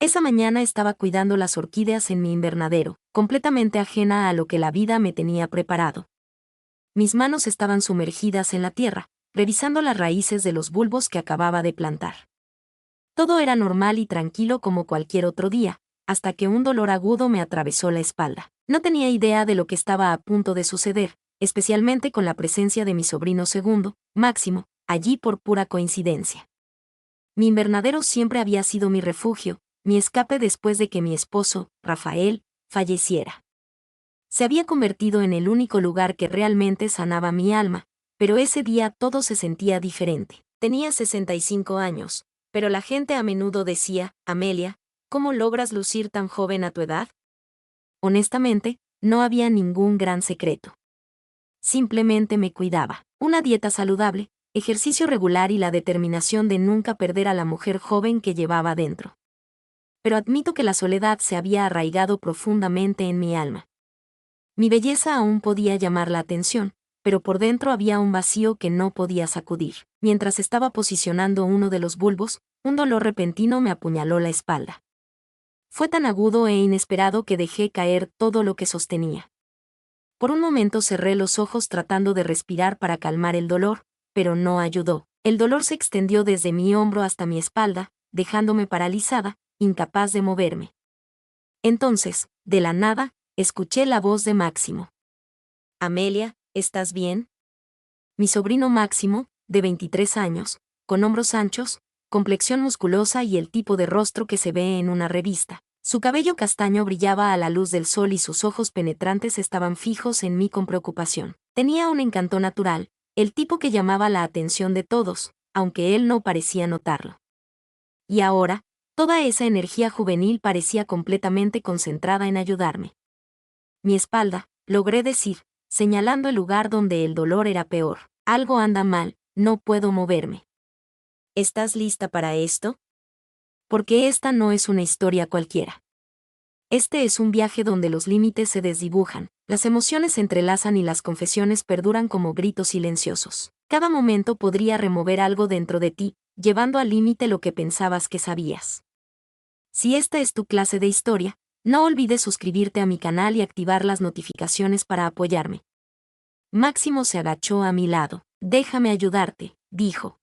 Esa mañana estaba cuidando las orquídeas en mi invernadero, completamente ajena a lo que la vida me tenía preparado. Mis manos estaban sumergidas en la tierra, revisando las raíces de los bulbos que acababa de plantar. Todo era normal y tranquilo como cualquier otro día, hasta que un dolor agudo me atravesó la espalda. No tenía idea de lo que estaba a punto de suceder, especialmente con la presencia de mi sobrino segundo, Máximo, allí por pura coincidencia. Mi invernadero siempre había sido mi refugio, mi escape después de que mi esposo, Rafael, falleciera. Se había convertido en el único lugar que realmente sanaba mi alma, pero ese día todo se sentía diferente. Tenía 65 años, pero la gente a menudo decía, Amelia, ¿cómo logras lucir tan joven a tu edad? Honestamente, no había ningún gran secreto. Simplemente me cuidaba. Una dieta saludable, ejercicio regular y la determinación de nunca perder a la mujer joven que llevaba dentro. Pero admito que la soledad se había arraigado profundamente en mi alma. Mi belleza aún podía llamar la atención, pero por dentro había un vacío que no podía sacudir. Mientras estaba posicionando uno de los bulbos, un dolor repentino me apuñaló la espalda. Fue tan agudo e inesperado que dejé caer todo lo que sostenía. Por un momento cerré los ojos tratando de respirar para calmar el dolor, pero no ayudó. El dolor se extendió desde mi hombro hasta mi espalda, dejándome paralizada, incapaz de moverme. Entonces, de la nada, escuché la voz de Máximo. Amelia, ¿estás bien? Mi sobrino Máximo, de 23 años, con hombros anchos, complexión musculosa y el tipo de rostro que se ve en una revista. Su cabello castaño brillaba a la luz del sol y sus ojos penetrantes estaban fijos en mí con preocupación. Tenía un encanto natural, el tipo que llamaba la atención de todos, aunque él no parecía notarlo. Y ahora, toda esa energía juvenil parecía completamente concentrada en ayudarme. Mi espalda, logré decir, señalando el lugar donde el dolor era peor. Algo anda mal, no puedo moverme. ¿Estás lista para esto? Porque esta no es una historia cualquiera. Este es un viaje donde los límites se desdibujan, las emociones se entrelazan y las confesiones perduran como gritos silenciosos. Cada momento podría remover algo dentro de ti, llevando al límite lo que pensabas que sabías. Si esta es tu clase de historia, no olvides suscribirte a mi canal y activar las notificaciones para apoyarme. Máximo se agachó a mi lado. Déjame ayudarte, dijo.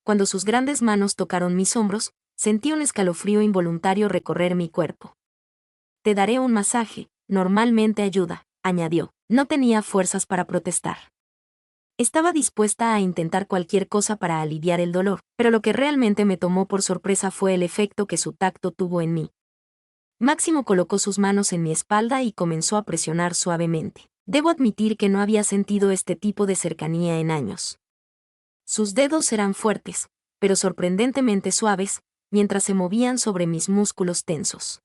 Cuando sus grandes manos tocaron mis hombros, sentí un escalofrío involuntario recorrer mi cuerpo. Te daré un masaje, normalmente ayuda, añadió. No tenía fuerzas para protestar. Estaba dispuesta a intentar cualquier cosa para aliviar el dolor, pero lo que realmente me tomó por sorpresa fue el efecto que su tacto tuvo en mí. Máximo colocó sus manos en mi espalda y comenzó a presionar suavemente. Debo admitir que no había sentido este tipo de cercanía en años. Sus dedos eran fuertes, pero sorprendentemente suaves, mientras se movían sobre mis músculos tensos.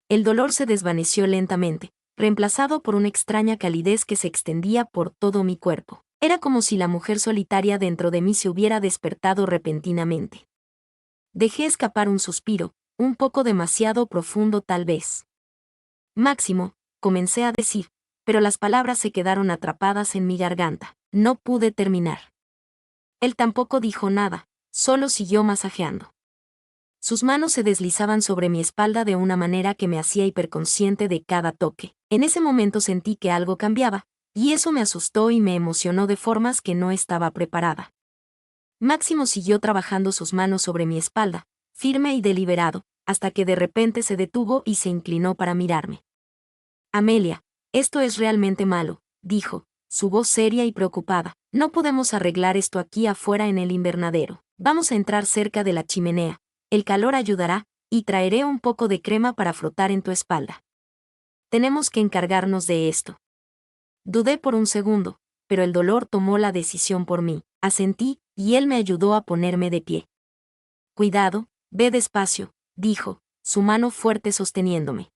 El dolor se desvaneció lentamente, reemplazado por una extraña calidez que se extendía por todo mi cuerpo. Era como si la mujer solitaria dentro de mí se hubiera despertado repentinamente. Dejé escapar un suspiro, un poco demasiado profundo tal vez. Máximo, comencé a decir, pero las palabras se quedaron atrapadas en mi garganta. No pude terminar. Él tampoco dijo nada, solo siguió masajeando. Sus manos se deslizaban sobre mi espalda de una manera que me hacía hiperconsciente de cada toque. En ese momento sentí que algo cambiaba, y eso me asustó y me emocionó de formas que no estaba preparada. Máximo siguió trabajando sus manos sobre mi espalda, firme y deliberado, hasta que de repente se detuvo y se inclinó para mirarme. Amelia, esto es realmente malo, dijo, su voz seria y preocupada. No podemos arreglar esto aquí afuera en el invernadero. Vamos a entrar cerca de la chimenea. El calor ayudará, y traeré un poco de crema para frotar en tu espalda. Tenemos que encargarnos de esto. Dudé por un segundo, pero el dolor tomó la decisión por mí. Asentí, y él me ayudó a ponerme de pie. Cuidado, ve despacio, dijo, su mano fuerte sosteniéndome.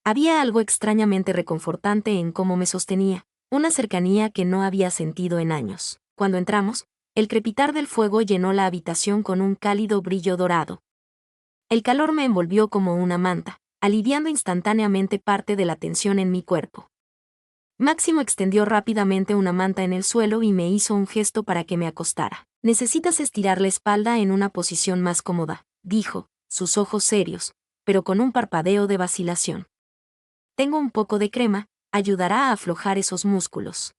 Había algo extrañamente reconfortante en cómo me sostenía, una cercanía que no había sentido en años. Cuando entramos, el crepitar del fuego llenó la habitación con un cálido brillo dorado. El calor me envolvió como una manta, aliviando instantáneamente parte de la tensión en mi cuerpo. Máximo extendió rápidamente una manta en el suelo y me hizo un gesto para que me acostara. Necesitas estirar la espalda en una posición más cómoda, dijo, sus ojos serios, pero con un parpadeo de vacilación. Tengo un poco de crema, ayudará a aflojar esos músculos.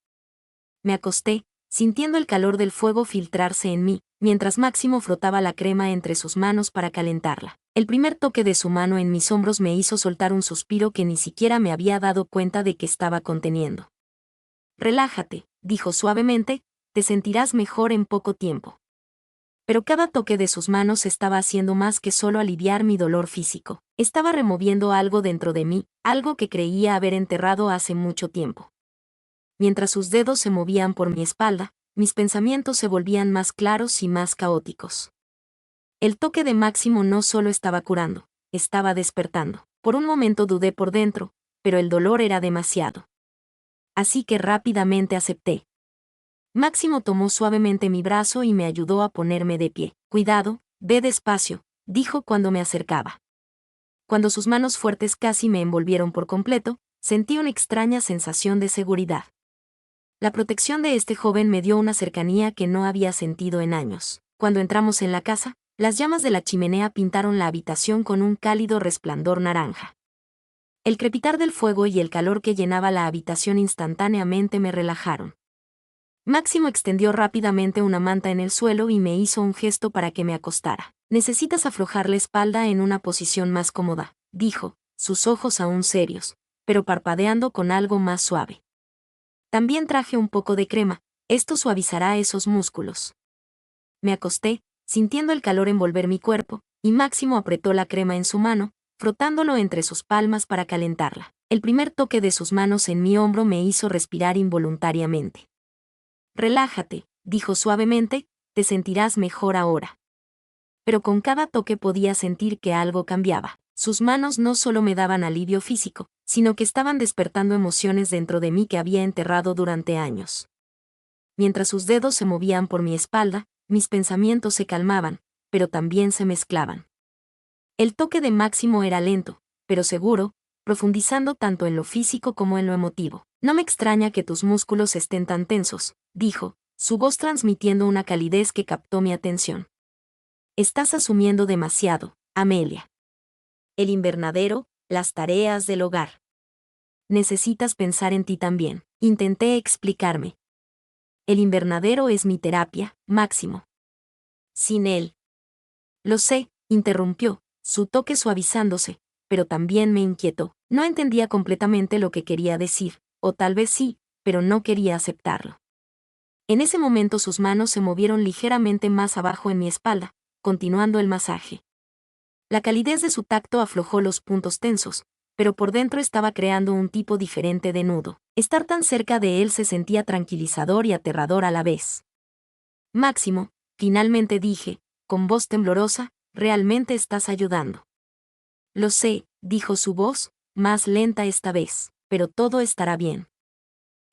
Me acosté, sintiendo el calor del fuego filtrarse en mí, mientras Máximo frotaba la crema entre sus manos para calentarla. El primer toque de su mano en mis hombros me hizo soltar un suspiro que ni siquiera me había dado cuenta de que estaba conteniendo. Relájate, dijo suavemente, te sentirás mejor en poco tiempo. Pero cada toque de sus manos estaba haciendo más que solo aliviar mi dolor físico. Estaba removiendo algo dentro de mí, algo que creía haber enterrado hace mucho tiempo. Mientras sus dedos se movían por mi espalda, mis pensamientos se volvían más claros y más caóticos. El toque de Máximo no solo estaba curando, estaba despertando. Por un momento dudé por dentro, pero el dolor era demasiado. Así que rápidamente acepté. Máximo tomó suavemente mi brazo y me ayudó a ponerme de pie. Cuidado, ve despacio, dijo cuando me acercaba. Cuando sus manos fuertes casi me envolvieron por completo, sentí una extraña sensación de seguridad. La protección de este joven me dio una cercanía que no había sentido en años. Cuando entramos en la casa, las llamas de la chimenea pintaron la habitación con un cálido resplandor naranja. El crepitar del fuego y el calor que llenaba la habitación instantáneamente me relajaron. Máximo extendió rápidamente una manta en el suelo y me hizo un gesto para que me acostara. Necesitas aflojar la espalda en una posición más cómoda, dijo, sus ojos aún serios, pero parpadeando con algo más suave. También traje un poco de crema, esto suavizará esos músculos. Me acosté, sintiendo el calor envolver mi cuerpo, y Máximo apretó la crema en su mano, frotándolo entre sus palmas para calentarla. El primer toque de sus manos en mi hombro me hizo respirar involuntariamente. Relájate, dijo suavemente, te sentirás mejor ahora. Pero con cada toque podía sentir que algo cambiaba. Sus manos no solo me daban alivio físico, sino que estaban despertando emociones dentro de mí que había enterrado durante años. Mientras sus dedos se movían por mi espalda, mis pensamientos se calmaban, pero también se mezclaban. El toque de Máximo era lento, pero seguro, profundizando tanto en lo físico como en lo emotivo. No me extraña que tus músculos estén tan tensos, dijo, su voz transmitiendo una calidez que captó mi atención. Estás asumiendo demasiado, Amelia. El invernadero, las tareas del hogar. Necesitas pensar en ti también. Intenté explicarme. El invernadero es mi terapia, Máximo. Sin él. Lo sé, interrumpió, su toque suavizándose, pero también me inquietó. No entendía completamente lo que quería decir, o tal vez sí, pero no quería aceptarlo. En ese momento sus manos se movieron ligeramente más abajo en mi espalda, continuando el masaje. La calidez de su tacto aflojó los puntos tensos, pero por dentro estaba creando un tipo diferente de nudo. Estar tan cerca de él se sentía tranquilizador y aterrador a la vez. Máximo, finalmente dije, con voz temblorosa, realmente estás ayudando. Lo sé, dijo su voz, más lenta esta vez, pero todo estará bien.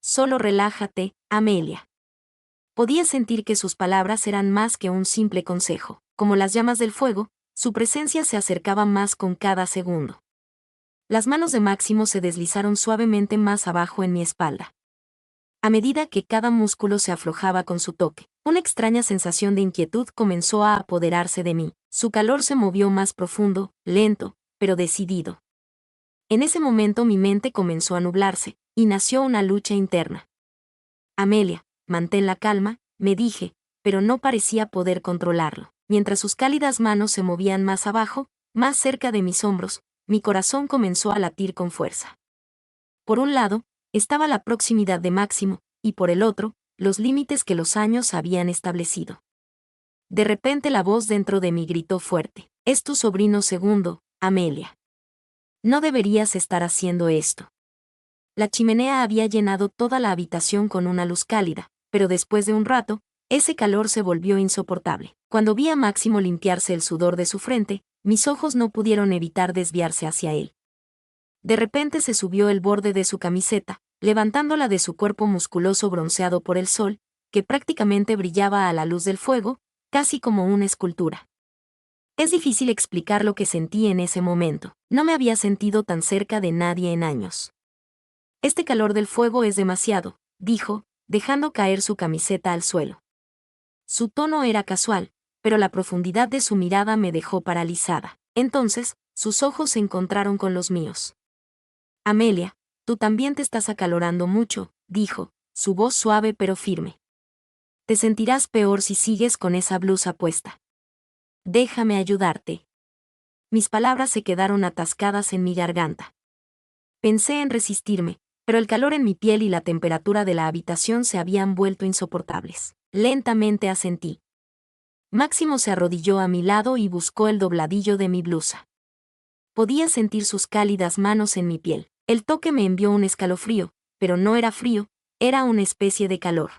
Solo relájate, Amelia. Podía sentir que sus palabras eran más que un simple consejo. Como las llamas del fuego, su presencia se acercaba más con cada segundo. Las manos de Máximo se deslizaron suavemente más abajo en mi espalda. A medida que cada músculo se aflojaba con su toque, una extraña sensación de inquietud comenzó a apoderarse de mí. Su calor se movió más profundo, lento, pero decidido. En ese momento mi mente comenzó a nublarse, y nació una lucha interna. Amelia, mantén la calma, me dije, pero no parecía poder controlarlo. Mientras sus cálidas manos se movían más abajo, más cerca de mis hombros, mi corazón comenzó a latir con fuerza. Por un lado, estaba la proximidad de Máximo, y por el otro, los límites que los años habían establecido. De repente la voz dentro de mí gritó fuerte: «Es tu sobrino segundo, Amelia. No deberías estar haciendo esto». La chimenea había llenado toda la habitación con una luz cálida, pero después de un rato, ese calor se volvió insoportable. Cuando vi a Máximo limpiarse el sudor de su frente, mis ojos no pudieron evitar desviarse hacia él. De repente se subió el borde de su camiseta, levantándola de su cuerpo musculoso bronceado por el sol, que prácticamente brillaba a la luz del fuego, casi como una escultura. Es difícil explicar lo que sentí en ese momento. No me había sentido tan cerca de nadie en años. Este calor del fuego es demasiado, dijo, dejando caer su camiseta al suelo. Su tono era casual, pero la profundidad de su mirada me dejó paralizada. Entonces, sus ojos se encontraron con los míos. Amelia, tú también te estás acalorando mucho, dijo, su voz suave pero firme. Te sentirás peor si sigues con esa blusa puesta. Déjame ayudarte. Mis palabras se quedaron atascadas en mi garganta. Pensé en resistirme, pero el calor en mi piel y la temperatura de la habitación se habían vuelto insoportables. Lentamente asentí. Máximo se arrodilló a mi lado y buscó el dobladillo de mi blusa. Podía sentir sus cálidas manos en mi piel. El toque me envió un escalofrío, pero no era frío, era una especie de calor.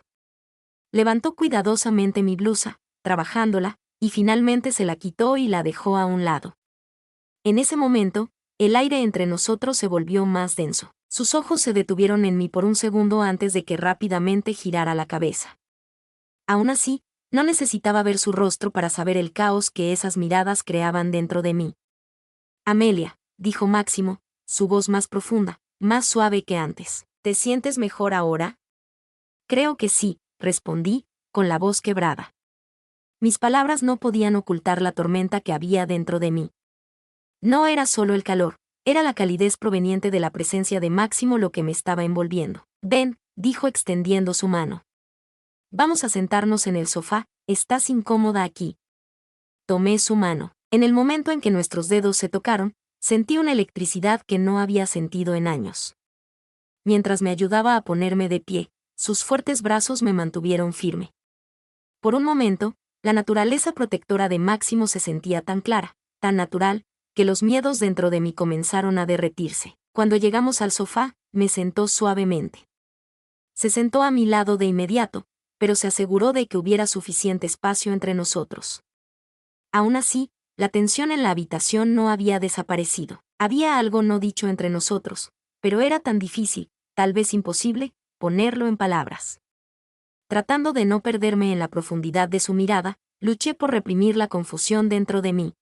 Levantó cuidadosamente mi blusa, trabajándola, y finalmente se la quitó y la dejó a un lado. En ese momento, el aire entre nosotros se volvió más denso. Sus ojos se detuvieron en mí por un segundo antes de que rápidamente girara la cabeza. Aún así, no necesitaba ver su rostro para saber el caos que esas miradas creaban dentro de mí. Amelia, dijo Máximo, su voz más profunda, más suave que antes. ¿Te sientes mejor ahora? Creo que sí, respondí, con la voz quebrada. Mis palabras no podían ocultar la tormenta que había dentro de mí. No era solo el calor, era la calidez proveniente de la presencia de Máximo lo que me estaba envolviendo. Ven, dijo extendiendo su mano. Vamos a sentarnos en el sofá, estás incómoda aquí. Tomé su mano. En el momento en que nuestros dedos se tocaron, sentí una electricidad que no había sentido en años. Mientras me ayudaba a ponerme de pie, sus fuertes brazos me mantuvieron firme. Por un momento, la naturaleza protectora de Máximo se sentía tan clara, tan natural, que los miedos dentro de mí comenzaron a derretirse. Cuando llegamos al sofá, me sentó suavemente. Se sentó a mi lado de inmediato, pero se aseguró de que hubiera suficiente espacio entre nosotros. Aún así, la tensión en la habitación no había desaparecido. Había algo no dicho entre nosotros, pero era tan difícil, tal vez imposible, ponerlo en palabras. Tratando de no perderme en la profundidad de su mirada, luché por reprimir la confusión dentro de mí.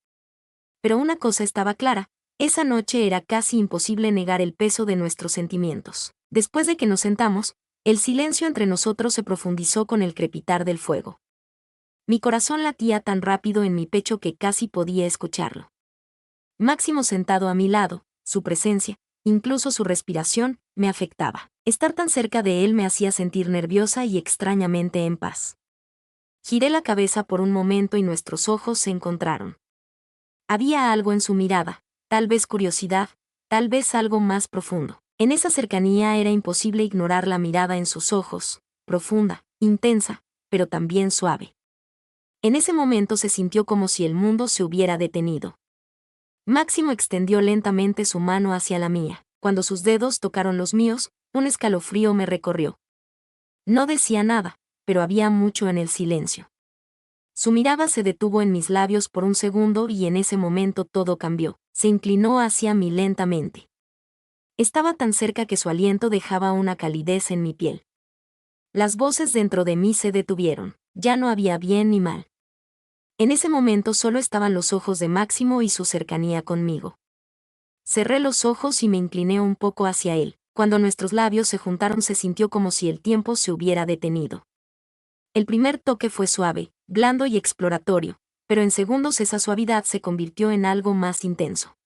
Pero una cosa estaba clara, esa noche era casi imposible negar el peso de nuestros sentimientos. Después de que nos sentamos, el silencio entre nosotros se profundizó con el crepitar del fuego. Mi corazón latía tan rápido en mi pecho que casi podía escucharlo. Máximo sentado a mi lado, su presencia, incluso su respiración, me afectaba. Estar tan cerca de él me hacía sentir nerviosa y extrañamente en paz. Giré la cabeza por un momento y nuestros ojos se encontraron. Había algo en su mirada, tal vez curiosidad, tal vez algo más profundo. En esa cercanía era imposible ignorar la mirada en sus ojos, profunda, intensa, pero también suave. En ese momento se sintió como si el mundo se hubiera detenido. Máximo extendió lentamente su mano hacia la mía. Cuando sus dedos tocaron los míos, un escalofrío me recorrió. No decía nada, pero había mucho en el silencio. Su mirada se detuvo en mis labios por un segundo y en ese momento todo cambió. Se inclinó hacia mí lentamente. Estaba tan cerca que su aliento dejaba una calidez en mi piel. Las voces dentro de mí se detuvieron. Ya no había bien ni mal. En ese momento solo estaban los ojos de Máximo y su cercanía conmigo. Cerré los ojos y me incliné un poco hacia él. Cuando nuestros labios se juntaron se sintió como si el tiempo se hubiera detenido. El primer toque fue suave, blando y exploratorio, pero en segundos esa suavidad se convirtió en algo más intenso.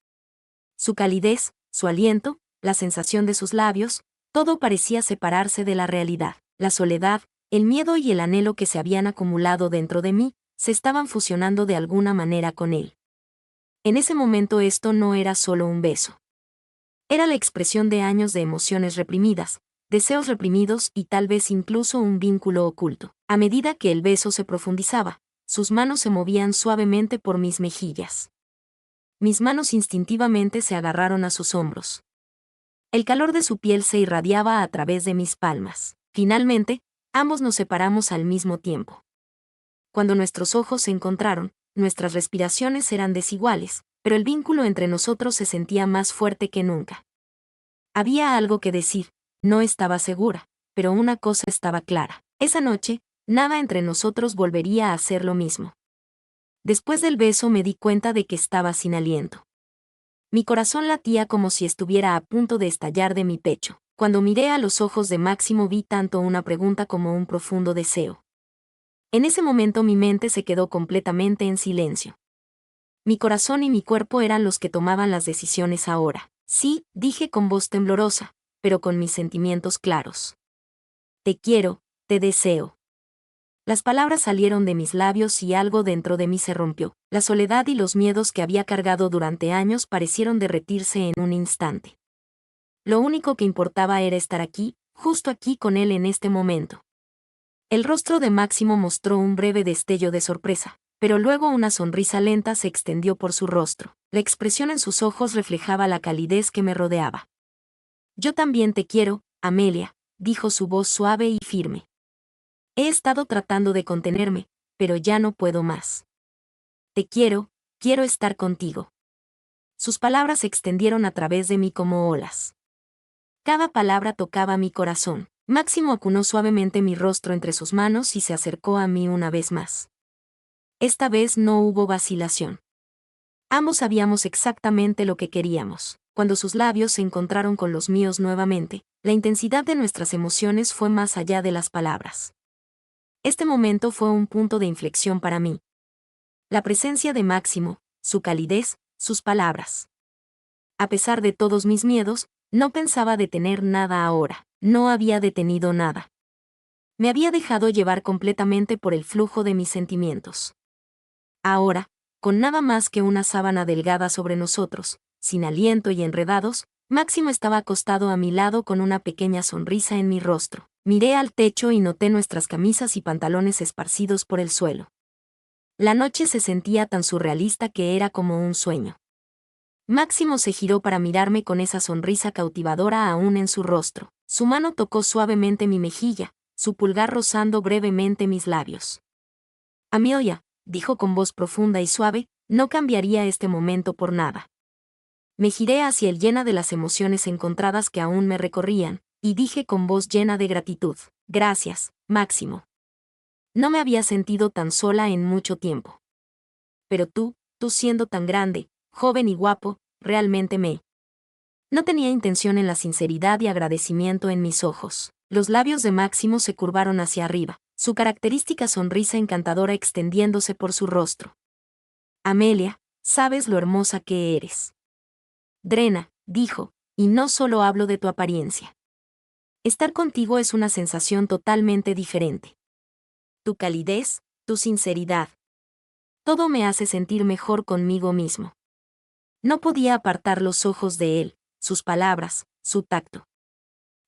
Su calidez, su aliento, la sensación de sus labios, todo parecía separarse de la realidad. La soledad, el miedo y el anhelo que se habían acumulado dentro de mí, se estaban fusionando de alguna manera con él. En ese momento esto no era solo un beso. Era la expresión de años de emociones reprimidas, deseos reprimidos y tal vez incluso un vínculo oculto. A medida que el beso se profundizaba, sus manos se movían suavemente por mis mejillas. Mis manos instintivamente se agarraron a sus hombros. El calor de su piel se irradiaba a través de mis palmas. Finalmente, ambos nos separamos al mismo tiempo. Cuando nuestros ojos se encontraron, nuestras respiraciones eran desiguales, pero el vínculo entre nosotros se sentía más fuerte que nunca. Había algo que decir, no estaba segura, pero una cosa estaba clara. Esa noche, nada entre nosotros volvería a ser lo mismo. Después del beso me di cuenta de que estaba sin aliento. Mi corazón latía como si estuviera a punto de estallar de mi pecho. Cuando miré a los ojos de Máximo vi tanto una pregunta como un profundo deseo. En ese momento mi mente se quedó completamente en silencio. Mi corazón y mi cuerpo eran los que tomaban las decisiones ahora. Sí, dije con voz temblorosa, pero con mis sentimientos claros. Te quiero, te deseo. Las palabras salieron de mis labios y algo dentro de mí se rompió. La soledad y los miedos que había cargado durante años parecieron derretirse en un instante. Lo único que importaba era estar aquí, justo aquí con él en este momento. El rostro de Máximo mostró un breve destello de sorpresa, pero luego una sonrisa lenta se extendió por su rostro. La expresión en sus ojos reflejaba la calidez que me rodeaba. Yo también te quiero, Amelia, dijo su voz suave y firme. He estado tratando de contenerme, pero ya no puedo más. Te quiero estar contigo. Sus palabras se extendieron a través de mí como olas. Cada palabra tocaba mi corazón. Máximo acunó suavemente mi rostro entre sus manos y se acercó a mí una vez más. Esta vez no hubo vacilación. Ambos sabíamos exactamente lo que queríamos. Cuando sus labios se encontraron con los míos nuevamente, la intensidad de nuestras emociones fue más allá de las palabras. Este momento fue un punto de inflexión para mí. La presencia de Máximo, su calidez, sus palabras. A pesar de todos mis miedos, no pensaba detener nada ahora. No había detenido nada. Me había dejado llevar completamente por el flujo de mis sentimientos. Ahora, con nada más que una sábana delgada sobre nosotros, sin aliento y enredados, Máximo estaba acostado a mi lado con una pequeña sonrisa en mi rostro. Miré al techo y noté nuestras camisas y pantalones esparcidos por el suelo. La noche se sentía tan surrealista que era como un sueño. Máximo se giró para mirarme con esa sonrisa cautivadora aún en su rostro. Su mano tocó suavemente mi mejilla, su pulgar rozando brevemente mis labios. Amelia, dijo con voz profunda y suave, no cambiaría este momento por nada. Me giré hacia él llena de las emociones encontradas que aún me recorrían, y dije con voz llena de gratitud, gracias, Máximo. No me había sentido tan sola en mucho tiempo. Pero tú siendo tan grande, joven y guapo, realmente me... No tenía intención en la sinceridad y agradecimiento en mis ojos. Los labios de Máximo se curvaron hacia arriba, su característica sonrisa encantadora extendiéndose por su rostro. Amelia, sabes lo hermosa que eres. Drena, dijo, y no solo hablo de tu apariencia. Estar contigo es una sensación totalmente diferente. Tu calidez, tu sinceridad. Todo me hace sentir mejor conmigo mismo. No podía apartar los ojos de él, sus palabras, su tacto.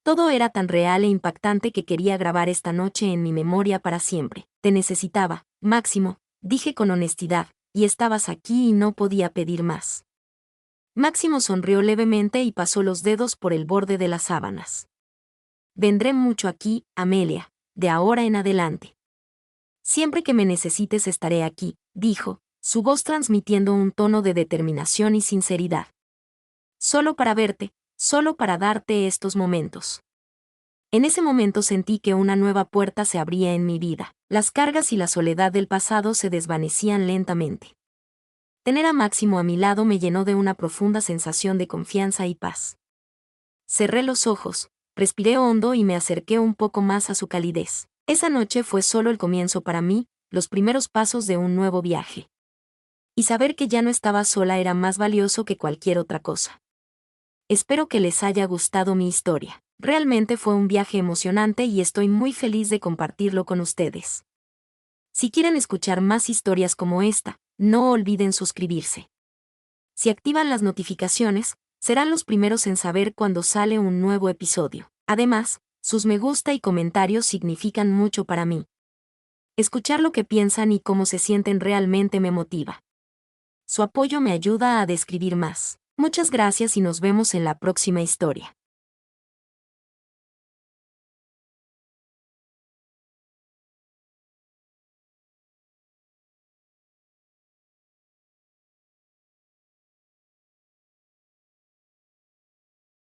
Todo era tan real e impactante que quería grabar esta noche en mi memoria para siempre. Te necesitaba, Máximo, dije con honestidad, y estabas aquí y no podía pedir más. Máximo sonrió levemente y pasó los dedos por el borde de las sábanas. Vendré mucho aquí, Amelia, de ahora en adelante. Siempre que me necesites estaré aquí, dijo, su voz transmitiendo un tono de determinación y sinceridad. Solo para verte, solo para darte estos momentos. En ese momento sentí que una nueva puerta se abría en mi vida. Las cargas y la soledad del pasado se desvanecían lentamente. Tener a Máximo a mi lado me llenó de una profunda sensación de confianza y paz. Cerré los ojos, respiré hondo y me acerqué un poco más a su calidez. Esa noche fue solo el comienzo para mí, los primeros pasos de un nuevo viaje. Y saber que ya no estaba sola era más valioso que cualquier otra cosa. Espero que les haya gustado mi historia. Realmente fue un viaje emocionante y estoy muy feliz de compartirlo con ustedes. Si quieren escuchar más historias como esta, no olviden suscribirse. Si activan las notificaciones, serán los primeros en saber cuando sale un nuevo episodio. Además, sus me gusta y comentarios significan mucho para mí. Escuchar lo que piensan y cómo se sienten realmente me motiva. Su apoyo me ayuda a describir más. Muchas gracias y nos vemos en la próxima historia.